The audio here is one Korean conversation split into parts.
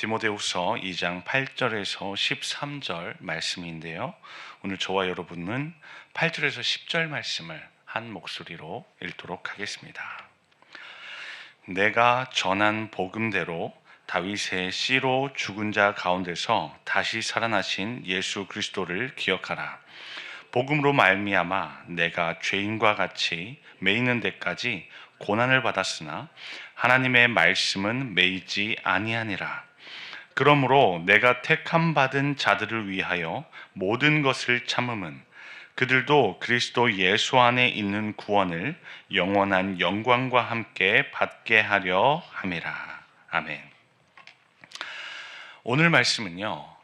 디모데후서 2장 8절에서 13절 말씀인데요. 오늘 저와 여러분은 8절에서 10절 말씀을 한 목소리로 읽도록 하겠습니다. 내가 전한 복음대로 다윗의 씨로 죽은 자 가운데서 다시 살아나신 예수 그리스도를 기억하라. 복음으로 말미암아 내가 죄인과 같이 매이는 데까지 고난을 받았으나 하나님의 말씀은 매이지 아니하니라. 그러므로 내가 택함 받은 자들을 위하여 모든 것을 참음은 그들도 그리스도 예수 안에 있는 구원을 영원한 영광과 함께 받게 하려 함이라. 아멘. 오늘 말씀은요,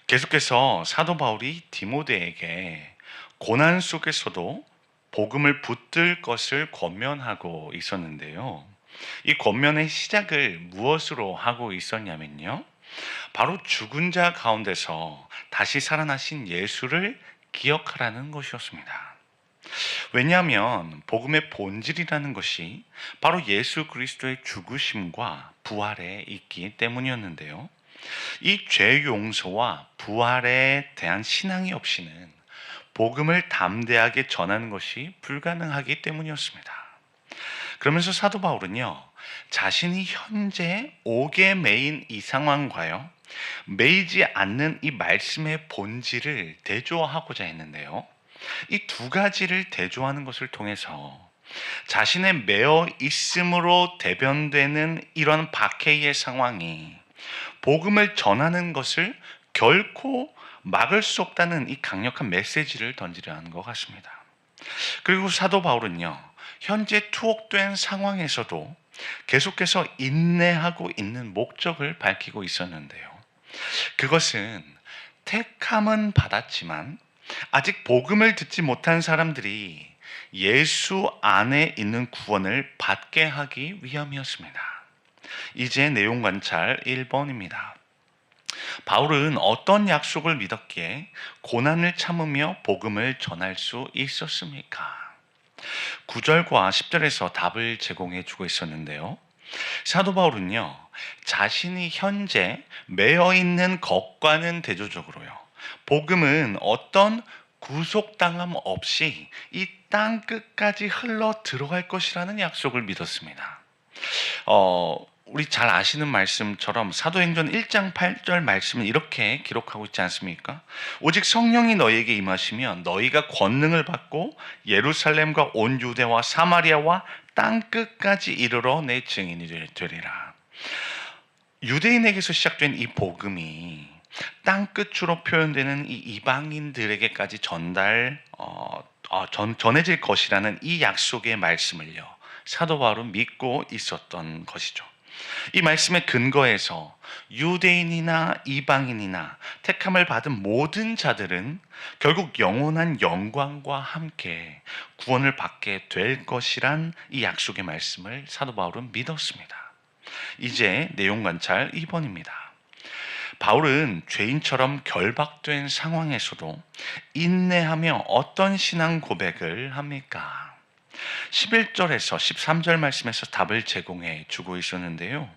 계속해서 사도 바울이 디모데에게 고난 속에서도 복음을 붙들 것을 권면하고 있었는데요. 이 권면의 시작을 무엇으로 하고 있었냐면요, 바로 죽은 자 가운데서 다시 살아나신 예수를 기억하라는 것이었습니다. 왜냐하면 복음의 본질이라는 것이 바로 예수 그리스도의 죽으심과 부활에 있기 때문이었는데요. 이 죄 용서와 부활에 대한 신앙이 없이는 복음을 담대하게 전하는 것이 불가능하기 때문이었습니다. 그러면서 사도 바울은요, 자신이 현재 옥에 매인 이 상황과요, 매이지 않는 이 말씀의 본질을 대조하고자 했는데요, 이 두 가지를 대조하는 것을 통해서 자신의 매어 있음으로 대변되는 이런 박해의 상황이 복음을 전하는 것을 결코 막을 수 없다는 이 강력한 메시지를 던지려 하는 것 같습니다. 그리고 사도 바울은요, 현재 투옥된 상황에서도 계속해서 인내하고 있는 목적을 밝히고 있었는데요. 그것은 택함은 받았지만 아직 복음을 듣지 못한 사람들이 예수 안에 있는 구원을 받게 하기 위함이었습니다. 이제 내용 관찰 1번입니다. 바울은 어떤 약속을 믿었기에 고난을 참으며 복음을 전할 수 있었습니까? 9절과 10절에서 답을 제공해 주고 있었는데요. 사도 바울은요, 자신이 현재 매여 있는 것과는 대조적으로요, 복음은 어떤 구속당함 없이 이 땅 끝까지 흘러 들어갈 것이라는 약속을 믿었습니다. 우리 잘 아시는 말씀처럼 사도행전 1장 8절 말씀은 이렇게 기록하고 있지 않습니까? 오직 성령이 너희에게 임하시면 너희가 권능을 받고 예루살렘과 온 유대와 사마리아와 땅 끝까지 이르러 내 증인이 되리라. 유대인에게서 시작된 이 복음이 땅 끝으로 표현되는 이 이방인들에게까지 전해질 것이라는 이 약속의 말씀을요, 사도 바울은 믿고 있었던 것이죠. 이 말씀의 근거에서 유대인이나 이방인이나 택함을 받은 모든 자들은 결국 영원한 영광과 함께 구원을 받게 될 것이란 이 약속의 말씀을 사도 바울은 믿었습니다. 이제 내용 관찰 2번입니다. 바울은 죄인처럼 결박된 상황에서도 인내하며 어떤 신앙 고백을 합니까? 11절에서 13절 말씀에서 답을 제공해 주고 있었는데요.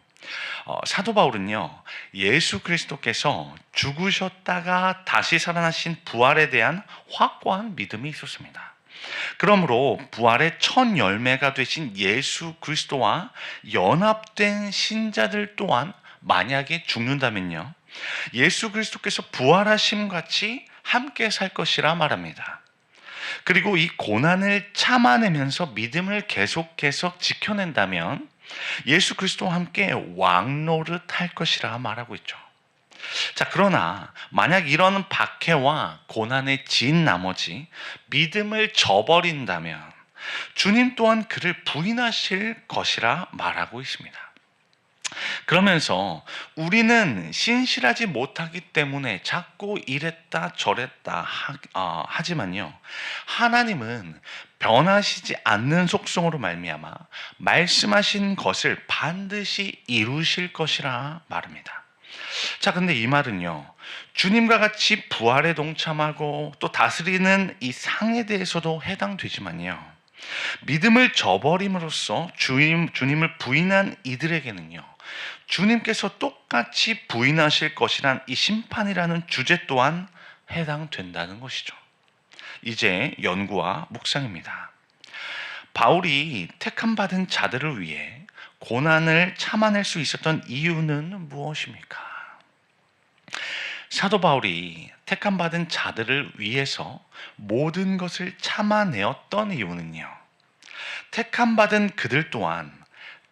사도 바울은요, 예수 그리스도께서 죽으셨다가 다시 살아나신 부활에 대한 확고한 믿음이 있었습니다. 그러므로 부활의 첫 열매가 되신 예수 그리스도와 연합된 신자들 또한 만약에 죽는다면요, 예수 그리스도께서 부활하심 같이 함께 살 것이라 말합니다. 그리고 이 고난을 참아내면서 믿음을 계속해서 지켜낸다면 예수 그리스도와 함께 왕노릇 할 것이라 말하고 있죠. 자, 그러나 만약 이런 박해와 고난에 진 나머지 믿음을 저버린다면 주님 또한 그를 부인하실 것이라 말하고 있습니다. 그러면서 우리는 신실하지 못하기 때문에 자꾸 이랬다 저랬다 하지만요, 하나님은 변하시지 않는 속성으로 말미암아 말씀하신 것을 반드시 이루실 것이라 말합니다. 자, 근데 이 말은요, 주님과 같이 부활에 동참하고 또 다스리는 이 상에 대해서도 해당되지만요, 믿음을 저버림으로써 주님을 부인한 이들에게는요, 주님께서 똑같이 부인하실 것이란 이 심판이라는 주제 또한 해당된다는 것이죠. 이제 연구와 묵상입니다. 바울이 택함 받은 자들을 위해 고난을 참아낼 수 있었던 이유는 무엇입니까? 사도 바울이 택함 받은 자들을 위해서 모든 것을 참아내었던 이유는요, 택함 받은 그들 또한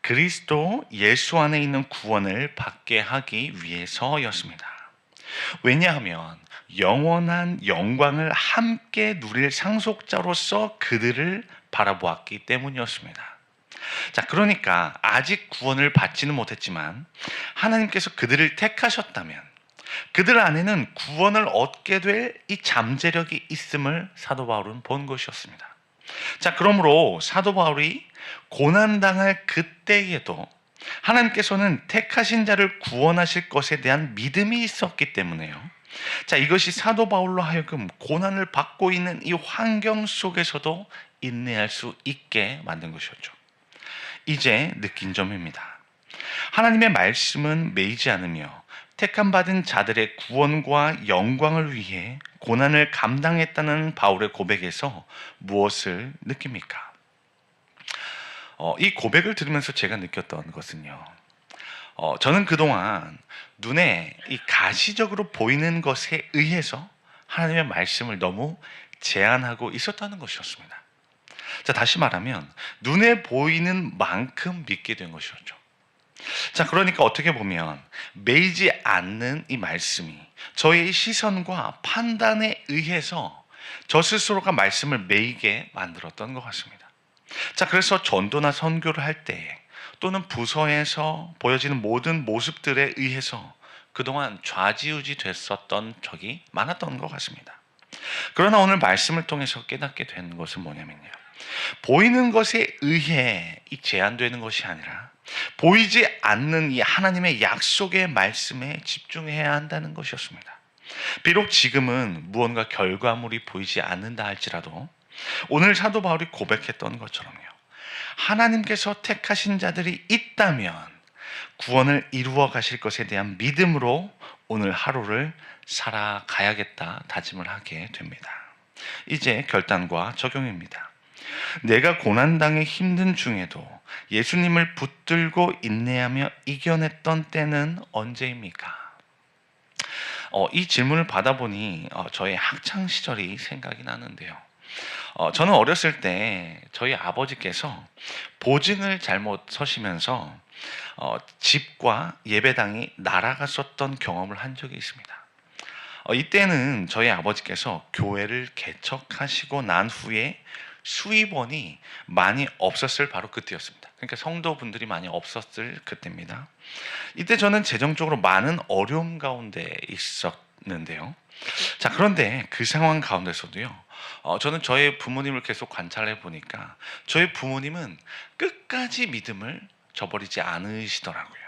그리스도 예수 안에 있는 구원을 받게 하기 위해서였습니다. 왜냐하면 영원한 영광을 함께 누릴 상속자로서 그들을 바라보았기 때문이었습니다. 자, 그러니까 아직 구원을 받지는 못했지만 하나님께서 그들을 택하셨다면 그들 안에는 구원을 얻게 될 이 잠재력이 있음을 사도 바울은 본 것이었습니다. 자, 그러므로 사도 바울이 고난당할 그때에도 하나님께서는 택하신 자를 구원하실 것에 대한 믿음이 있었기 때문에요. 자, 이것이 사도 바울로 하여금 고난을 받고 있는 이 환경 속에서도 인내할 수 있게 만든 것이었죠. 이제 느낀 점입니다. 하나님의 말씀은 매이지 않으며 택함 받은 자들의 구원과 영광을 위해 고난을 감당했다는 바울의 고백에서 무엇을 느낍니까? 이 고백을 들으면서 제가 느꼈던 것은요, 저는 그동안 눈에 이 가시적으로 보이는 것에 의해서 하나님의 말씀을 너무 제한하고 있었다는 것이었습니다. 자, 다시 말하면 눈에 보이는 만큼 믿게 된 것이었죠. 자, 그러니까 어떻게 보면 매이지 않는 이 말씀이 저의 시선과 판단에 의해서 저 스스로가 말씀을 매이게 만들었던 것 같습니다. 자, 그래서 전도나 선교를 할 때 또는 부서에서 보여지는 모든 모습들에 의해서 그동안 좌지우지 됐었던 적이 많았던 것 같습니다. 그러나 오늘 말씀을 통해서 깨닫게 된 것은 뭐냐면요, 보이는 것에 의해 이 제한되는 것이 아니라 보이지 않는 이 하나님의 약속의 말씀에 집중해야 한다는 것이었습니다. 비록 지금은 무언가 결과물이 보이지 않는다 할지라도 오늘 사도 바울이 고백했던 것처럼요, 하나님께서 택하신 자들이 있다면 구원을 이루어 가실 것에 대한 믿음으로 오늘 하루를 살아가야겠다 다짐을 하게 됩니다. 이제 결단과 적용입니다. 내가 고난당의 힘든 중에도 예수님을 붙들고 인내하며 이겨냈던 때는 언제입니까? 이 질문을 받아보니 저의 학창 시절이 생각이 나는데요. 저는 어렸을 때 저희 아버지께서 보증을 잘못 서시면서 집과 예배당이 날아갔었던 경험을 한 적이 있습니다. 이때는 저희 아버지께서 교회를 개척하시고 난 후에 수입원이 많이 없었을 바로 그때였습니다. 그러니까 성도분들이 많이 없었을 그때입니다. 이때 저는 재정적으로 많은 어려움 가운데 있었는데요. 자, 그런데 그 상황 가운데서도요, 저는 저의 부모님을 계속 관찰해 보니까 저희 부모님은 끝까지 믿음을 저버리지 않으시더라고요.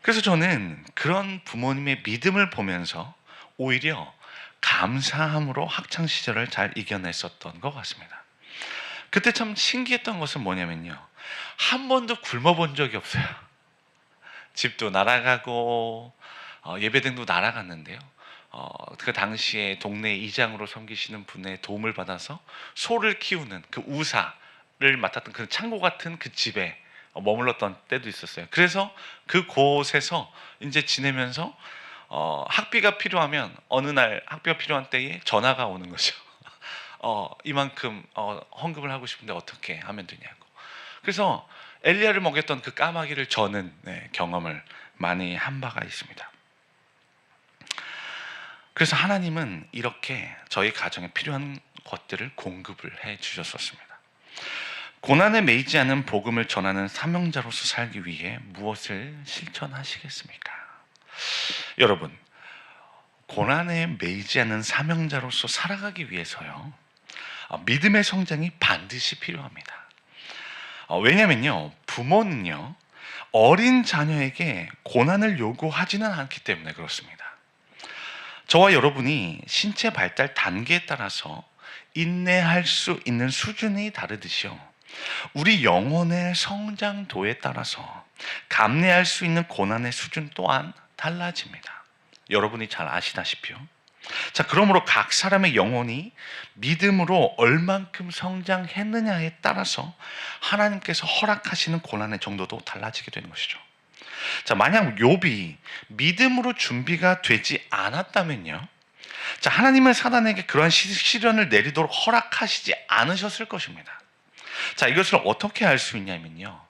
그래서 저는 그런 부모님의 믿음을 보면서 오히려 감사함으로 학창 시절을 잘 이겨냈었던 것 같습니다. 그때 참 신기했던 것은 뭐냐면요, 한 번도 굶어본 적이 없어요. 집도 날아가고 예배등도 날아갔는데요, 그 당시에 동네 이장으로 섬기시는 분의 도움을 받아서 소를 키우는 그 우사를 맡았던 그 창고 같은 그 집에 머물렀던 때도 있었어요. 그래서 그곳에서 이제 지내면서 학비가 필요하면 어느 날 학비가 필요한 때에 전화가 오는 거죠. 이만큼 헌금을 하고 싶은데 어떻게 하면 되냐고. 그래서 엘리야를 먹였던 그 까마귀를 저는 경험을 많이 한 바가 있습니다. 그래서 하나님은 이렇게 저희 가정에 필요한 것들을 공급을 해 주셨었습니다. 고난에 매이지 않은 복음을 전하는 사명자로서 살기 위해 무엇을 실천하시겠습니까? 여러분, 고난에 매이지 않는 사명자로서 살아가기 위해서요, 믿음의 성장이 반드시 필요합니다. 왜냐면요, 부모는요, 어린 자녀에게 고난을 요구하지는 않기 때문에 그렇습니다. 저와 여러분이 신체 발달 단계에 따라서 인내할 수 있는 수준이 다르듯이요, 우리 영혼의 성장도에 따라서 감내할 수 있는 고난의 수준 또한 달라집니다. 여러분이 잘 아시다시피요. 자, 그러므로 각 사람의 영혼이 믿음으로 얼만큼 성장했느냐에 따라서 하나님께서 허락하시는 고난의 정도도 달라지게 되는 것이죠. 자, 만약 욥이 믿음으로 준비가 되지 않았다면요, 자, 하나님은 사단에게 그런 시련을 내리도록 허락하시지 않으셨을 것입니다. 자, 이것을 어떻게 알 수 있냐면요,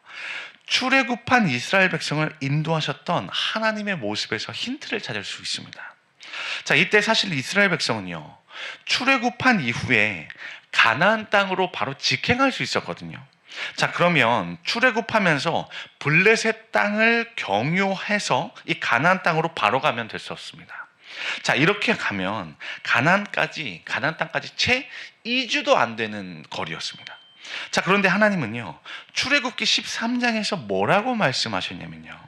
출애굽한 이스라엘 백성을 인도하셨던 하나님의 모습에서 힌트를 찾을 수 있습니다. 자, 이때 사실 이스라엘 백성은요, 출애굽한 이후에 가나안 땅으로 바로 직행할 수 있었거든요. 자, 그러면 출애굽하면서 블레셋 땅을 경유해서 이 가나안 땅으로 바로 가면 됐었습니다. 자, 이렇게 가면 가나안 땅까지 채 2주도 안 되는 거리였습니다. 자, 그런데 하나님은요, 출애굽기 13장에서 뭐라고 말씀하셨냐면요,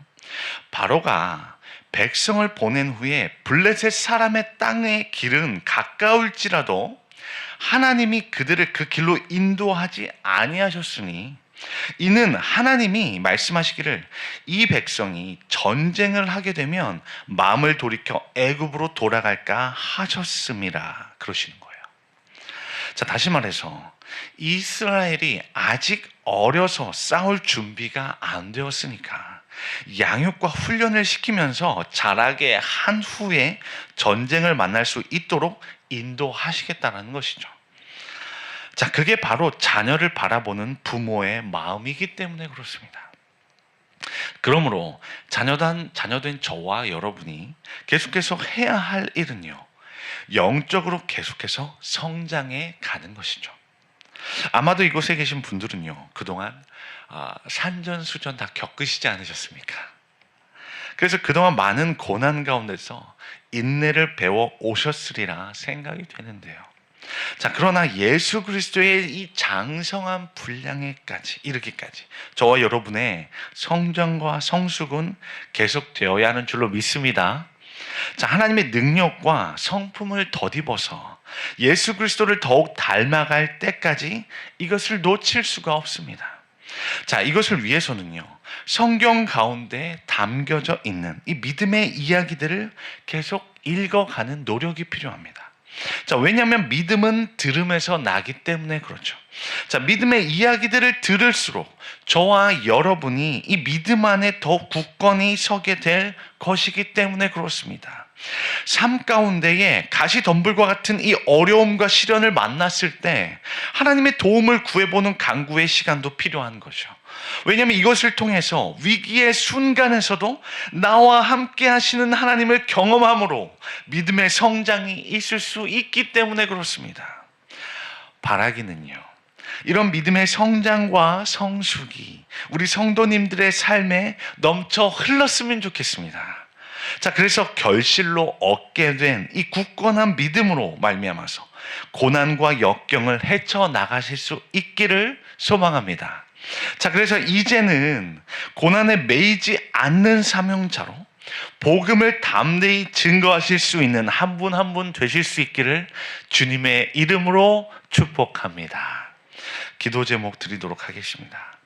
바로가 백성을 보낸 후에 블레셋 사람의 땅의 길은 가까울지라도 하나님이 그들을 그 길로 인도하지 아니하셨으니 이는 하나님이 말씀하시기를 이 백성이 전쟁을 하게 되면 마음을 돌이켜 애굽으로 돌아갈까 하셨음이라 그러시는 거예요. 자, 다시 말해서 이스라엘이 아직 어려서 싸울 준비가 안 되었으니까 양육과 훈련을 시키면서 자라게 한 후에 전쟁을 만날 수 있도록 인도하시겠다는 것이죠. 자, 그게 바로 자녀를 바라보는 부모의 마음이기 때문에 그렇습니다. 그러므로 자녀된 저와 여러분이 계속해서 해야 할 일은요, 영적으로 계속해서 성장해 가는 것이죠. 아마도 이곳에 계신 분들은요, 그동안 산전수전 다 겪으시지 않으셨습니까? 그래서 그동안 많은 고난 가운데서 인내를 배워 오셨으리라 생각이 되는데요. 자, 그러나 예수 그리스도의 이 장성한 분량에까지 이르기까지 저와 여러분의 성장과 성숙은 계속되어야 하는 줄로 믿습니다. 자, 하나님의 능력과 성품을 덧입어서 예수 그리스도를 더욱 닮아갈 때까지 이것을 놓칠 수가 없습니다. 자, 이것을 위해서는요, 성경 가운데 담겨져 있는 이 믿음의 이야기들을 계속 읽어가는 노력이 필요합니다. 자, 왜냐하면 믿음은 들음에서 나기 때문에 그렇죠. 자, 믿음의 이야기들을 들을수록 저와 여러분이 이 믿음 안에 더 굳건히 서게 될 것이기 때문에 그렇습니다. 삶 가운데에 가시덤불과 같은 이 어려움과 시련을 만났을 때 하나님의 도움을 구해보는 간구의 시간도 필요한 거죠. 왜냐하면 이것을 통해서 위기의 순간에서도 나와 함께 하시는 하나님을 경험함으로 믿음의 성장이 있을 수 있기 때문에 그렇습니다. 바라기는요, 이런 믿음의 성장과 성숙이 우리 성도님들의 삶에 넘쳐 흘렀으면 좋겠습니다. 자, 그래서 결실로 얻게 된 이 굳건한 믿음으로 말미암아서 고난과 역경을 헤쳐나가실 수 있기를 소망합니다. 자, 그래서 이제는 고난에 매이지 않는 사명자로 복음을 담대히 증거하실 수 있는 한 분 한 분 되실 수 있기를 주님의 이름으로 축복합니다. 기도 제목 드리도록 하겠습니다.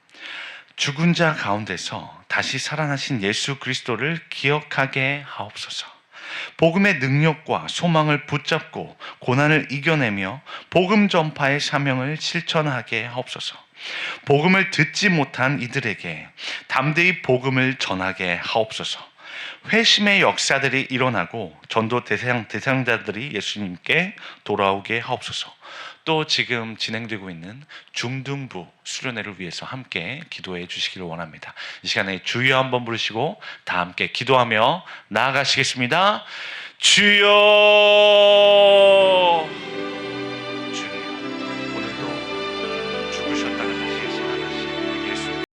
죽은 자 가운데서 다시 살아나신 예수 그리스도를 기억하게 하옵소서. 복음의 능력과 소망을 붙잡고 고난을 이겨내며 복음 전파의 사명을 실천하게 하옵소서. 복음을 듣지 못한 이들에게 담대히 복음을 전하게 하옵소서. 회심의 역사들이 일어나고 전도 대상자들이 예수님께 돌아오게 하옵소서. 또 지금 진행되고 있는 중등부 수련회를 위해서 함께 기도해 주시기를 원합니다. 이 시간에 주여 한번 부르시고 다 함께 기도하며 나아가시겠습니다. 주여.